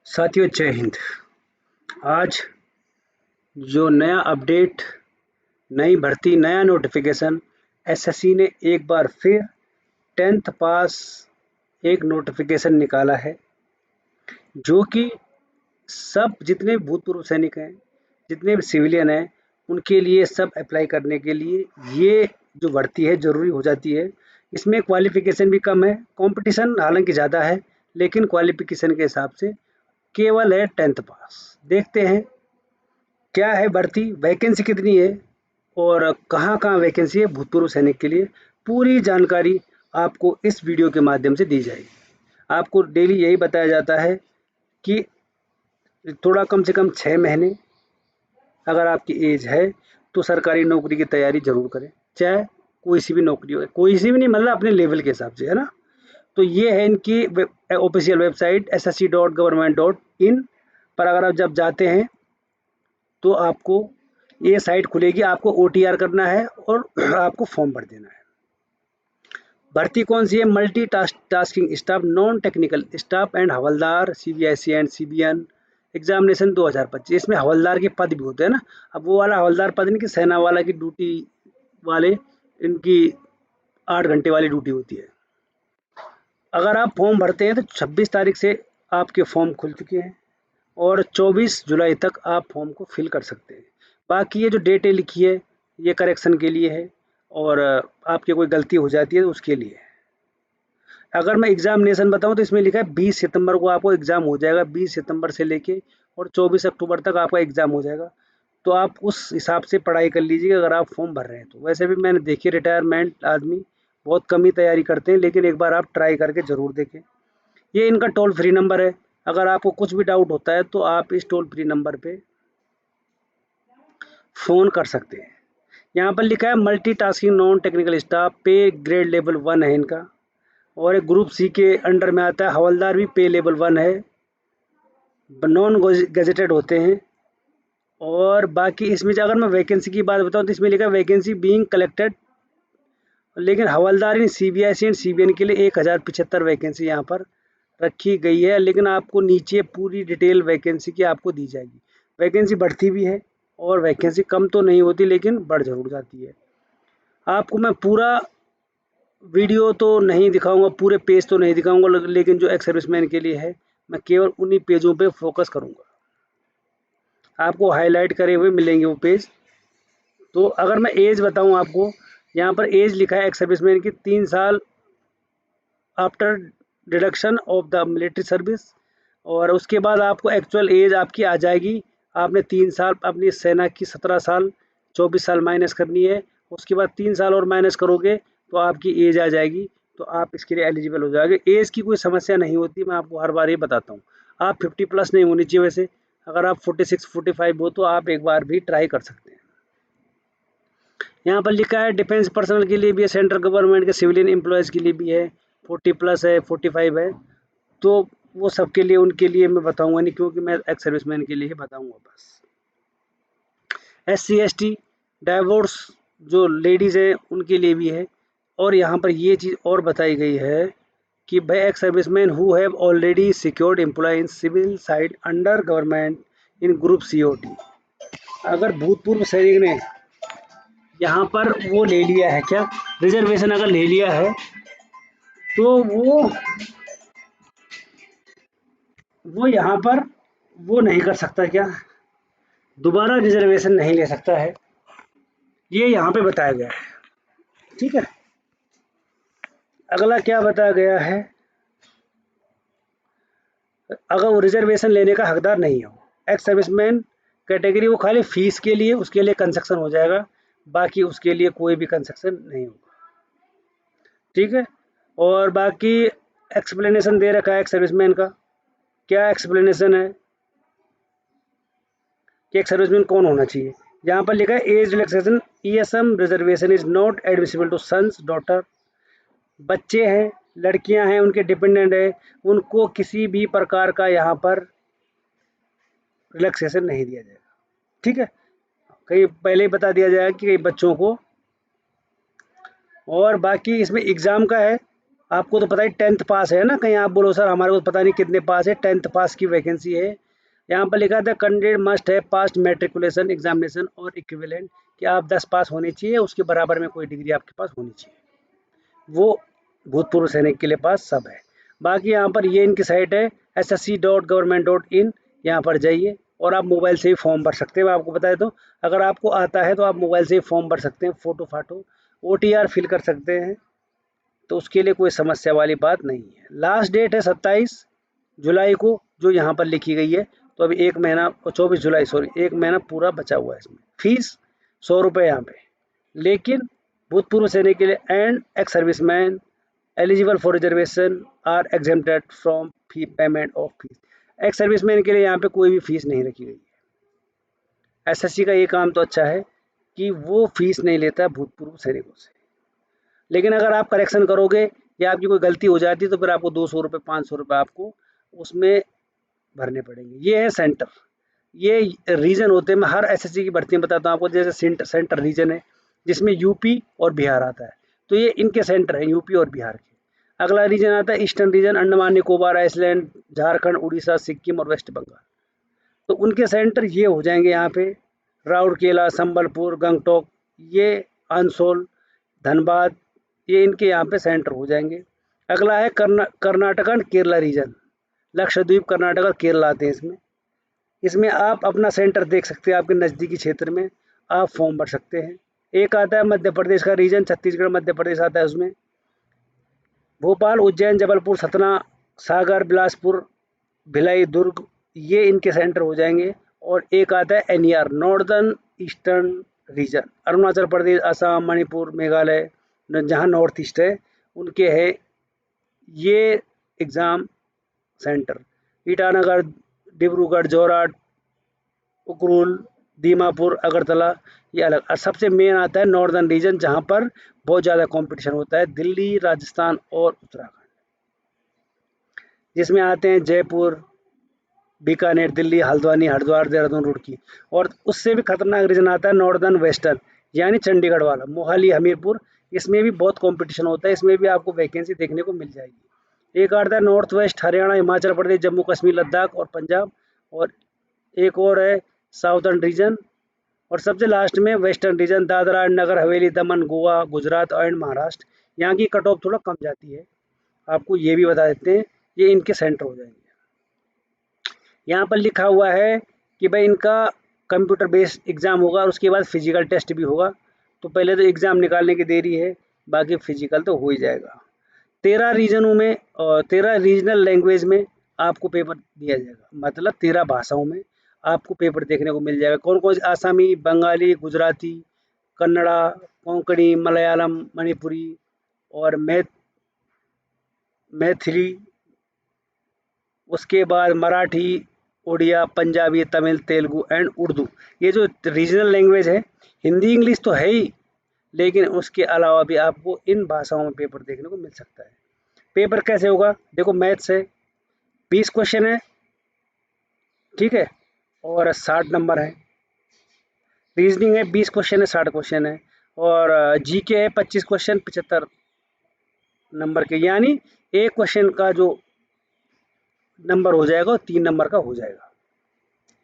साथियों जय हिंद। आज जो नया अपडेट, नई भर्ती, नया नोटिफिकेशन, एसएससी ने एक बार फिर 10th पास एक नोटिफिकेशन निकाला है, जो कि सब जितने भूतपूर्व सैनिक हैं, जितने भी सिविलियन हैं, उनके लिए सब अप्लाई करने के लिए ये जो भर्ती है ज़रूरी हो जाती है। इसमें क्वालिफिकेशन भी कम है, कंपटीशन हालांकि ज़्यादा है, लेकिन क्वालिफिकेशन के हिसाब से केवल है 10th पास। देखते हैं क्या है भर्ती, वैकेंसी कितनी है और कहाँ-कहाँ वैकेंसी है भूतपूर्व सैनिक के लिए। पूरी जानकारी आपको इस वीडियो के माध्यम से दी जाएगी। आपको डेली यही बताया जाता है कि थोड़ा कम से कम 6 महीने अगर आपकी एज है तो सरकारी नौकरी की तैयारी ज़रूर करें, चाहे कोई सी भी नौकरी हो, कोई सी भी नहीं, मतलब अपने लेवल के हिसाब से, है ना। तो ये है इनकी ऑफिशियल वेबसाइट ssc.government.in पर अगर आप जब जाते हैं तो आपको ये साइट खुलेगी, आपको OTR करना है और आपको फॉर्म भर देना है। भर्ती कौन सी है? Multi tasking staff, non technical staff and havildar, CBSE and CBN examination 2025। इसमें हवलदार के पद भी होते हैं ना। अब वो वाला हवलदार पद नहीं कि सेना वाला की ड्यूटी वाले, इनकी 8 घंटे वाली ड्यूटी होती है। अगर आप फॉर्म भरते हैं तो 26 तारीख से आपके फॉर्म खुल चुके हैं और 24 जुलाई तक आप फॉर्म को फिल कर सकते हैं। बाकी ये जो डेट है लिखी है, ये करेक्शन के लिए है और आपकी कोई गलती हो जाती है तो उसके लिए है। अगर मैं एग्जामिनेशन बताऊं तो इसमें लिखा है 20 सितंबर को आपको एग्ज़ाम हो जाएगा। 20 सितंबर से लेके और 24 अक्टूबर तक आपका एग्ज़ाम हो जाएगा। तो आप उस हिसाब से पढ़ाई कर लीजिए अगर आप फॉर्म भर रहे हैं तो। वैसे भी मैंने देखी, रिटायरमेंट आदमी बहुत कम ही तैयारी करते हैं, लेकिन एक बार आप ट्राई करके ज़रूर देखें। ये इनका टोल फ्री नंबर है। अगर आपको कुछ भी डाउट होता है तो आप इस टोल फ्री नंबर पे फ़ोन कर सकते हैं। यहाँ पर लिखा है मल्टीटास्किंग नॉन टेक्निकल स्टाफ, पे ग्रेड लेवल 1 है इनका और एक ग्रुप सी के अंडर में आता है। हवलदार भी पे लेवल 1 है, नॉन गजेटेड होते हैं। और बाकी इसमें अगर मैं वैकेंसी की बात बताऊँ तो इसमें लिखा है वैकेंसी बीइंग कलेक्टेड, लेकिन हवलदार इन CBSE एंड CBN के लिए 1075 वैकेंसी यहाँ पर रखी गई है। लेकिन आपको नीचे पूरी डिटेल वैकेंसी की आपको दी जाएगी। वैकेंसी बढ़ती भी है और वैकेंसी कम तो नहीं होती, लेकिन बढ़ ज़रूर जाती है। आपको मैं पूरा वीडियो तो नहीं दिखाऊंगा, पूरे पेज तो नहीं दिखाऊंगा, लेकिन जो एक्स सर्विसमैन के लिए है मैं केवल उन्हीं पेजों पे फोकस करूंगा। आपको हाईलाइट करे हुए मिलेंगे वो पेज। तो अगर मैं एज बताऊं आपको, यहाँ पर एज लिखा है एक्स सर्विसमैन की 3 साल after deduction of the military service, और उसके बाद आपको एक्चुअल एज आपकी आ जाएगी। आपने 3 साल अपनी सेना की 17 साल 24 साल माइनस करनी है। उसके बाद 3 साल और माइनस करोगे तो आपकी एज आ जाएगी, तो आप इसके लिए एलिजिबल हो जाओगे। एज की कोई समस्या नहीं होती, मैं आपको हर बार ये बताता हूँ। आप 50 प्लस नहीं होनी चाहिए। वैसे अगर आप 46 45 हो तो आप एक बार भी ट्राई कर सकते हैं। यहाँ पर लिखा है डिफेंस पर्सनल के लिए भी है, सेंट्रल गवर्नमेंट के सिविलियन एम्प्लॉयज़ के लिए भी है। 40 प्लस है, 45 है, तो वो सबके लिए, उनके लिए मैं बताऊंगा नहीं, क्योंकि मैं एक्स सर्विसमैन के लिए ही बताऊंगा बस। SC ST डाइवोर्स जो लेडीज़ है उनके लिए भी है। और यहाँ पर ये चीज़ और बताई गई है कि भाई ex serviceman who have already secured employ in civil side under government in group COT। अगर भूतपूर्व सैनिक ने यहाँ पर वो ले लिया है, क्या रिजर्वेशन अगर ले लिया है, तो वो यहाँ पर वो नहीं कर सकता, क्या दोबारा रिजर्वेशन नहीं ले सकता है। ये यहाँ पे बताया गया है, ठीक है। अगला क्या बताया गया है, अगर वो रिजर्वेशन लेने का हकदार नहीं हो, एक्स सर्विसमैन कैटेगरी, वो खाली फीस के लिए उसके लिए कंसेक्शन हो जाएगा, बाकी उसके लिए कोई भी कंसेक्शन नहीं होगा, ठीक है। और बाकी एक्सप्लेनेशन दे रखा है एक्स सर्विसमैन का। क्या एक्सप्लेनेशन है कि एक सर्विसमैन कौन होना चाहिए। यहाँ पर लिखा है age relaxation, ESM reservation is not admissible to sons daughter. बच्चे हैं, लड़कियां हैं, उनके डिपेंडेंट है, उनको किसी भी प्रकार का यहाँ पर रिलैक्सेशन नहीं दिया जाएगा, ठीक है। कहीं पहले ही बता दिया जाएगा कि कई बच्चों को। और बाकी इसमें एग्ज़ाम का है, आपको तो पता ही 10th पास है ना, कहीं आप बोलो सर हमारे को पता नहीं कितने पास है, 10th पास की वैकेंसी है। यहाँ पर लिखा था कैंडिडेट मस्ट है पास्ट मैट्रिकुलेशन एग्जामिनेशन और इक्विवेलेंट, कि आप 10 पास होनी चाहिए, उसके बराबर में कोई डिग्री आपके पास होनी चाहिए। वो भूतपूर्व सैनिक के लिए पास सब है। बाकी यहाँ पर ये इनकी साइट है ssc.government.in, यहाँ पर जाइए और आप मोबाइल से ही फॉर्म भर सकते हैं। मैं आपको बताया तो, अगर आपको आता है तो आप मोबाइल से ही फॉर्म भर सकते हैं, फ़ोटो फाटो OTR फिल कर सकते हैं, तो उसके लिए कोई समस्या वाली बात नहीं है। लास्ट डेट है 27 जुलाई को, जो यहाँ पर लिखी गई है। तो अभी 1 महीना, 24 जुलाई सॉरी, 1 महीना पूरा बचा हुआ है इसमें। फीस 100 रुपये यहाँ पे, लेकिन भूतपूर्व सैनिक के लिए and ex serviceman eligible for reservation are exempted from fee payment of fees. Ex serviceman के लिए यहाँ पे कोई भी फीस नहीं रखी गई है। SSC का ये काम तो अच्छा है कि वो फीस नहीं लेता भूतपूर्व सैनिकों से, लेकिन अगर आप करेक्शन करोगे या आपकी कोई गलती हो जाती है तो फिर आपको 200 रुपये 500 रुपये आपको उसमें भरने पड़ेंगे। ये है सेंटर, ये रीजन होते हैं। मैं हर SSC की भर्ती में बताता हूँ आपको, जैसे सेंटर रीजन है जिसमें यूपी और बिहार आता है, तो ये इनके सेंटर हैं यूपी और बिहार के। अगला रीजन आता है eastern region, Andaman Nicobar island, Jharkhand, Orissa, Sikkim और वेस्ट बंगाल। तो उनके सेंटर ये हो जाएंगे यहाँ पे राउरकेला, संबलपुर, गंगटोक, ये आंसोल, धनबाद, ये इनके यहाँ पे सेंटर हो जाएंगे। अगला है कर्नाटक एंड केरला रीजन, लक्षद्वीप, कर्नाटक और केरला आते हैं इसमें। इसमें आप अपना सेंटर देख सकते हैं, आपके नज़दीकी क्षेत्र में आप फॉर्म भर सकते हैं। एक आता है मध्य प्रदेश का रीजन, छत्तीसगढ़ मध्य प्रदेश आता है उसमें। भोपाल, उज्जैन, जबलपुर, सतना, सागर, बिलासपुर, भिलाई, दुर्ग, ये इनके सेंटर हो जाएंगे। और एक आता है NER, northern eastern region, Arunachal Pradesh, Assam, Manipur, Meghalaya, जहाँ नॉर्थ ईस्ट है उनके है ये एग्ज़ाम सेंटर। ईटानगर, डिब्रूगढ़, जोरहाट, उखरूल, दीमापुर, अगरतला, ये अलग। और सबसे मेन आता है नॉर्दर्न रीजन, जहाँ पर बहुत ज़्यादा कंपटीशन होता है, दिल्ली, राजस्थान और उत्तराखंड, जिसमें आते हैं जयपुर, बीकानेर, दिल्ली, हल्द्वानी, हरिद्वार, देहरादून, रुड़की। और उससे भी खतरनाक रीजन आता है नॉर्दर्न वेस्टर्न, यानी चंडीगढ़ वाला, मोहाली, हमीरपुर। इसमें भी बहुत कंपटीशन होता है, इसमें भी आपको वैकेंसी देखने को मिल जाएगी। एक आता है नॉर्थ वेस्ट, हरियाणा, हिमाचल प्रदेश, जम्मू कश्मीर, लद्दाख और पंजाब। और एक और है साउदर्न रीजन। और सबसे लास्ट में western region, Dadra and Nagar Haveli, Daman, Goa, Gujarat and Maharashtra. यहाँ की कट ऑफ थोड़ा कम जाती है, आपको ये भी बता देते हैं, ये इनके सेंटर हो जाएंगे। यहाँ पर लिखा हुआ है कि भाई इनका कंप्यूटर बेस्ड एग्ज़ाम होगा और उसके बाद फिजिकल टेस्ट भी होगा। तो पहले तो एग्ज़ाम निकालने की देरी है, बाकी फिजिकल तो हो ही जाएगा। 13 रीजनों में और 13 रीजनल लैंग्वेज में आपको पेपर दिया जाएगा, मतलब 13 भाषाओं में आपको पेपर देखने को मिल जाएगा। कौन कौन से? आसामी, बंगाली, गुजराती, कन्नड़ा, कोंकणी, मलयालम, मणिपुरी और मैथिली, उसके बाद मराठी, उड़िया, पंजाबी, तमिल, तेलुगु एंड उर्दू। ये जो रीजनल लैंग्वेज है, हिंदी इंग्लिश तो है ही, लेकिन उसके अलावा भी आपको इन भाषाओं में पेपर देखने को मिल सकता है। पेपर कैसे होगा? देखो, मैथ्स है, 20 क्वेश्चन है, ठीक है, और 60 नंबर है। रीजनिंग है, 20 क्वेश्चन है, 60 क्वेश्चन है। और जीके है 25 क्वेश्चन, 75 नंबर के, यानी एक क्वेश्चन का जो नंबर हो जाएगा वो 3 नंबर का हो जाएगा,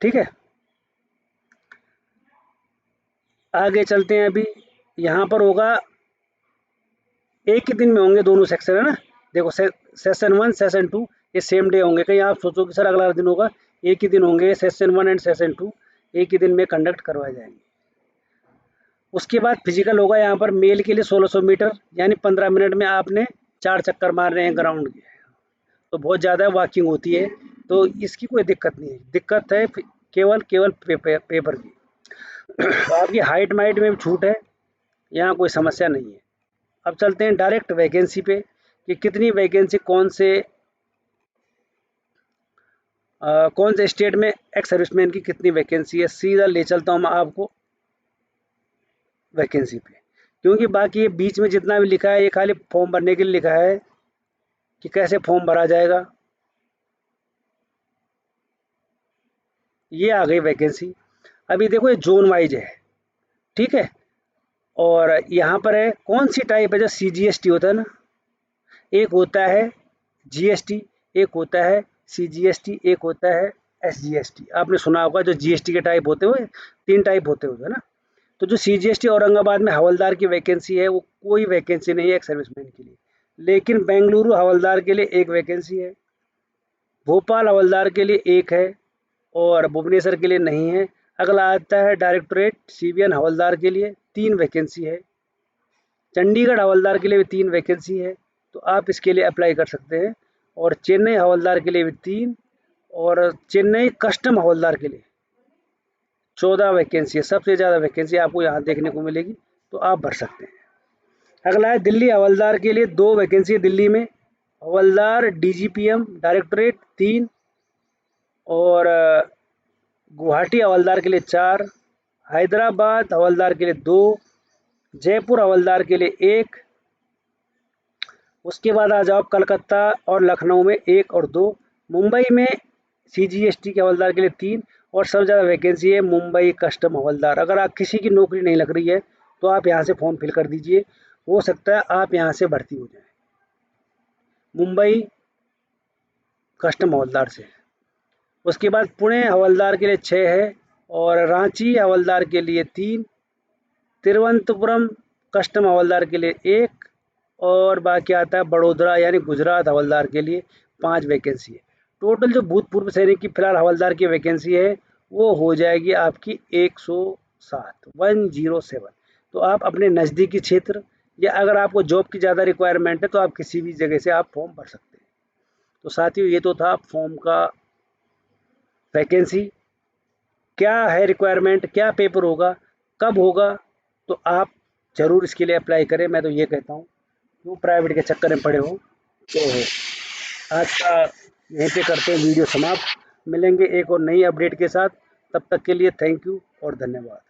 ठीक है। आगे चलते हैं। अभी यहाँ पर होगा, एक ही दिन में होंगे दोनों सेक्शन, है ना। देखो, सेशन 1 सेशन 2 ये सेम डे होंगे। कहीं आप सोचो कि सर अगला दिन होगा, एक ही दिन होंगे। सेशन 1 एंड सेशन 2 एक ही दिन में कंडक्ट करवाए जाएंगे। उसके बाद फिजिकल होगा यहाँ पर मेल के लिए 1600 मीटर, यानी 15 मिनट में आपने 4 चक्कर मार रहे हैं ग्राउंड के, तो बहुत ज़्यादा वॉकिंग होती है, तो इसकी कोई दिक्कत नहीं है। दिक्कत है केवल पेपर की। आपकी हाइट माइट में भी छूट है, यहाँ कोई समस्या नहीं है। अब चलते हैं डायरेक्ट वैकेंसी पे, कि कितनी वैकेंसी कौन से स्टेट में एक्स सर्विसमैन की कितनी वैकेंसी है। सीधा ले चलता हूँ मैं आपको वैकेंसी पे, क्योंकि बाकी ये बीच में जितना भी लिखा है ये खाली फॉर्म भरने के लिए लिखा है कि कैसे फॉर्म भरा जाएगा। ये आ गई वैकेंसी। अभी देखो, ये जोन वाइज है, ठीक है। और यहाँ पर है कौन सी टाइप है, जो CGST होता है ना, एक होता है जीएसटी, एक होता है सीजीएसटी, एक होता है एसजीएसटी। आपने सुना होगा जो जीएसटी के टाइप होते हुए 3 टाइप होते हुए है ना। तो जो सीजीएसटी औरंगाबाद में हवलदार की वैकेंसी है वो कोई वैकेंसी नहीं है एक सर्विसमैन के लिए, लेकिन बेंगलुरु हवलदार के लिए एक वैकेंसी है, भोपाल हवलदार के लिए एक है और भुवनेश्वर के लिए नहीं है। अगला आता है डायरेक्टोरेट सिविलियन हवलदार के लिए 3 वैकेंसी है, चंडीगढ़ हवलदार के लिए भी 3 वैकेंसी है, तो आप इसके लिए अप्लाई कर सकते हैं। और चेन्नई हवलदार के लिए भी 3 और चेन्नई कस्टम हवलदार के लिए 14 वैकेंसी है। सबसे ज़्यादा वैकेंसी आपको यहाँ देखने को मिलेगी, तो आप भर सकते हैं। अगला है दिल्ली हवलदार के लिए 2 वैकेंसी है दिल्ली में, हवलदार डीजीपीएम डायरेक्टोरेट 3 और गुवाहाटी हवलदार के लिए 4, हैदराबाद हवलदार के लिए 2, जयपुर हवलदार के लिए 1, उसके बाद आ जाओ कलकत्ता और लखनऊ में 1 और 2, मुंबई में सीजीएसटी के हवलदार के लिए 3 और सबसे ज़्यादा वैकेंसी है मुंबई कस्टम हवलदार। अगर आप किसी की नौकरी नहीं लग रही है तो आप यहाँ से फॉर्म फिल कर दीजिए, हो सकता है आप यहाँ से भर्ती हो जाए मुंबई कस्टम हवलदार से। उसके बाद पुणे हवलदार के लिए 6 है और रांची हवलदार के लिए 3, तिरुवनंतपुरम कस्टम हवलदार के लिए 1 और बाकी आता है बड़ोदरा यानी गुजरात हवलदार के लिए 5 वैकेंसी है। टोटल जो भूतपूर्व सैनिक की फिलहाल हवलदार की वैकेंसी है वो हो जाएगी आपकी 107। तो आप अपने नज़दीकी क्षेत्र या अगर आपको जॉब की ज़्यादा रिक्वायरमेंट है तो आप किसी भी जगह से आप फॉर्म भर सकते हैं। तो साथियों ये तो था फॉर्म का वैकेंसी, क्या है रिक्वायरमेंट, क्या पेपर होगा, कब होगा, तो आप ज़रूर इसके लिए अप्लाई करें। मैं तो ये कहता हूँ क्यों प्राइवेट के चक्कर में पड़े हो। तो आज का यहीं पे करते हैं वीडियो समाप्त, मिलेंगे एक और नई अपडेट के साथ, तब तक के लिए थैंक यू और धन्यवाद।